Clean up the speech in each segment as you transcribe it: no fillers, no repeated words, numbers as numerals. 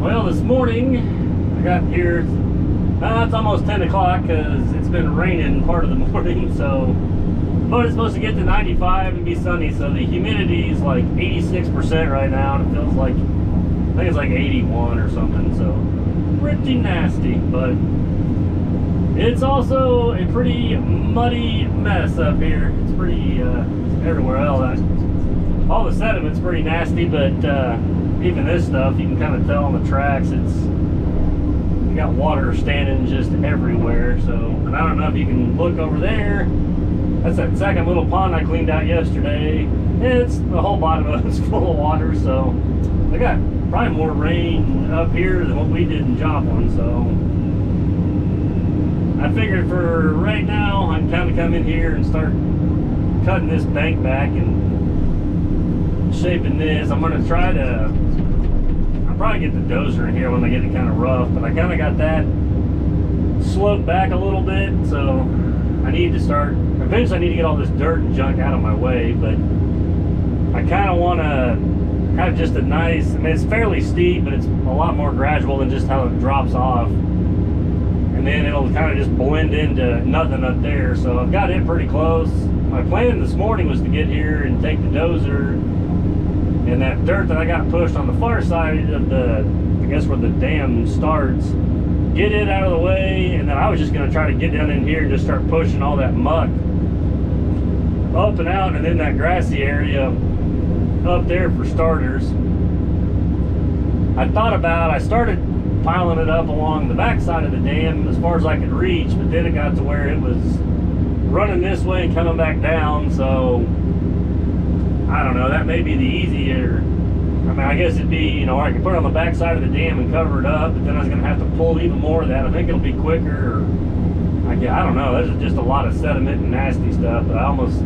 Well, this morning I got here, it's almost 10 o'clock because it's been raining part of the morning, so, but it's supposed to get to 95 and be sunny, so the humidity is like 86% right now, and it feels like, I think it's like 81 or something, so pretty nasty, but it's also a pretty muddy mess up here. It's pretty, everywhere else. All the sediment's pretty nasty, but even this stuff, you can kind of tell on the tracks, you got water standing just everywhere. So, and I don't know if you can look over there. That's that second little pond I cleaned out yesterday. It's the whole bottom of it's full of water, so I got probably more rain up here than what we did in Joplin. So I figured for right now, I'd kind of come in here and start cutting this bank back and shaping this. I'm going to try to, I'll probably get the dozer in here when I get it kind of rough, but I kind of got that sloped back a little bit, so I need to start, eventually I need to get all this dirt and junk out of my way, but I kind of want to have just a nice, I mean, it's fairly steep, but it's a lot more gradual than just how it drops off. And then it'll kind of just blend into nothing up there. So I've got it pretty close. My plan this morning was to get here and take the dozer and that dirt that I got pushed on the far side of the, I guess where the dam starts, get it out of the way, and then I was just going to try to get down in here and just start pushing all that muck up and out, and then that grassy area up there for starters. I started piling it up along the back side of the dam as far as I could reach, but then it got to where it was running this way and coming back down, so I don't know, that may be the easier, I mean, I guess it'd be, you know, I could put it on the back side of the dam and cover it up, but then I was going to have to pull even more of that. I think it'll be quicker, or I don't know, there's just a lot of sediment and nasty stuff, but I almost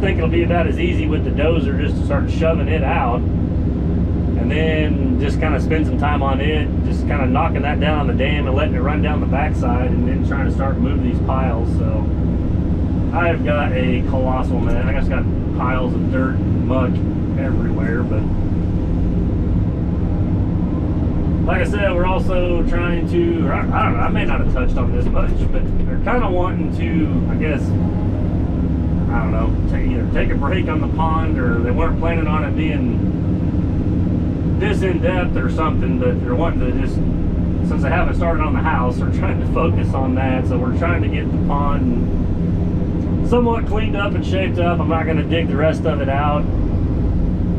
think it'll be about as easy with the dozer just to start shoving it out, and then just kind of spend some time on it, just kind of knocking that down on the dam and letting it run down the backside, and then trying to start moving these piles. So I've got a colossal mess. I just got piles of dirt and muck everywhere, but like I said, we're also trying to, I don't know, I may not have touched on this much, but they're kind of wanting to, I guess, I don't know, either take a break on the pond, or they weren't planning on it being this in depth or something, but they're wanting to just, since they haven't started on the house, they're trying to focus on that. So we're trying to get the pond somewhat cleaned up and shaped up. I'm not going to dig the rest of it out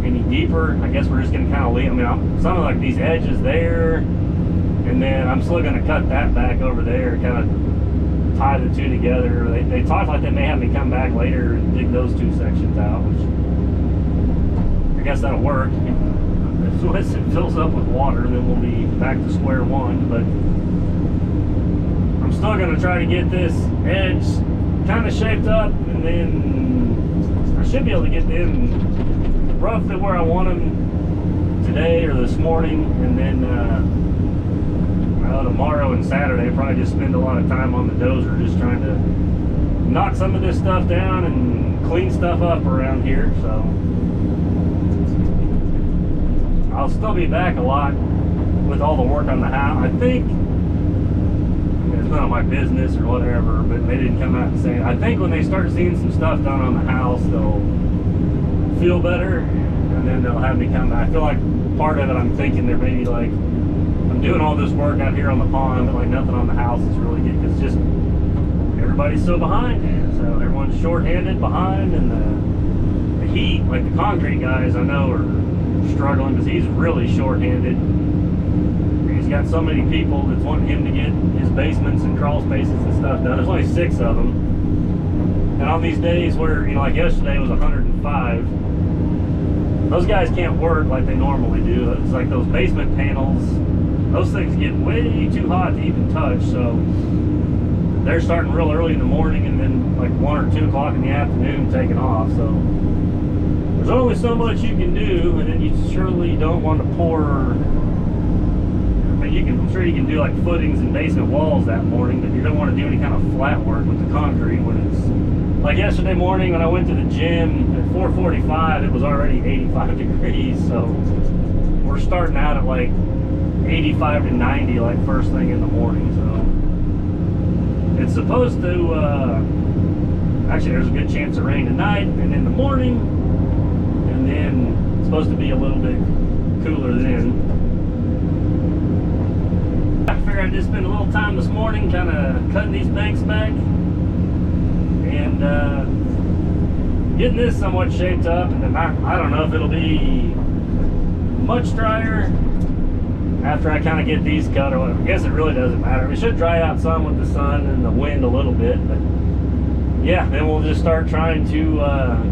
any deeper. I guess we're just going to kind of leave, I mean, some of like these edges there, and then I'm still going to cut that back over there, kind of tie the two together. They talked like they may have me come back later and dig those two sections out, which I guess that'll work. Once it fills up with water, then we'll be back to square one, but I'm still going to try to get this edge kind of shaped up, and then I should be able to get them roughly where I want them today or this morning, and then tomorrow and Saturday I'll probably just spend a lot of time on the dozer just trying to knock some of this stuff down and clean stuff up around here. So I'll still be back a lot with all the work on the house. I think, I mean, it's none of my business or whatever, but they didn't come out and say, I think when they start seeing some stuff done on the house, they'll feel better, and then they'll have me come back. I feel like part of it, I'm thinking they're maybe like, I'm doing all this work out here on the pond, but like nothing on the house is really good, because just everybody's so behind. So everyone's short-handed, behind, and the heat, like the concrete guys I know are struggling because he's really short-handed. He's got so many people that's wanting him to get his basements and crawl spaces and stuff done. There's only 6 of them, and on these days where, you know, like yesterday was 105, those guys can't work like they normally do. It's like those basement panels, those things get way too hot to even touch, so they're starting real early in the morning and then like 1 or 2 o'clock in the afternoon taking off. So there's only so much you can do, and then you surely don't want to pour, I mean, I'm sure you can do like footings and basement walls that morning, but you don't want to do any kind of flat work with the concrete when it's, like yesterday morning when I went to the gym at 4:45, it was already 85 degrees, so we're starting out at like 85 to 90 like first thing in the morning. So it's supposed to actually there's a good chance of rain tonight and in the morning, and then it's supposed to be a little bit cooler then. I figured I'd just spend a little time this morning kind of cutting these banks back and getting this somewhat shaped up, and then I don't know if it'll be much drier after I kind of get these cut, or I guess it really doesn't matter. It should dry out some with the sun and the wind a little bit, but yeah, then we'll just start trying to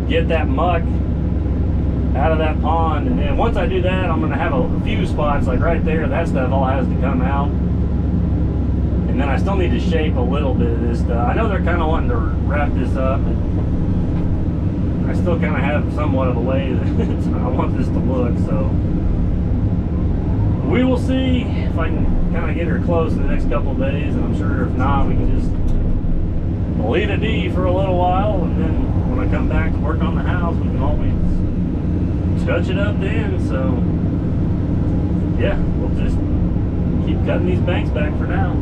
get that muck out of that pond. And then once I do that, I'm going to have a few spots like right there, that stuff all has to come out. And then I still need to shape a little bit of this stuff. I know they're kind of wanting to wrap this up, and I still kind of have somewhat of a way that I want this to look, so we will see if I can kind of get her close in the next couple of days, and I'm sure if not, we can just leave it be for a little while, and then when I come back to work on the house, we can always touch it up then. So yeah, we'll just keep cutting these banks back for now.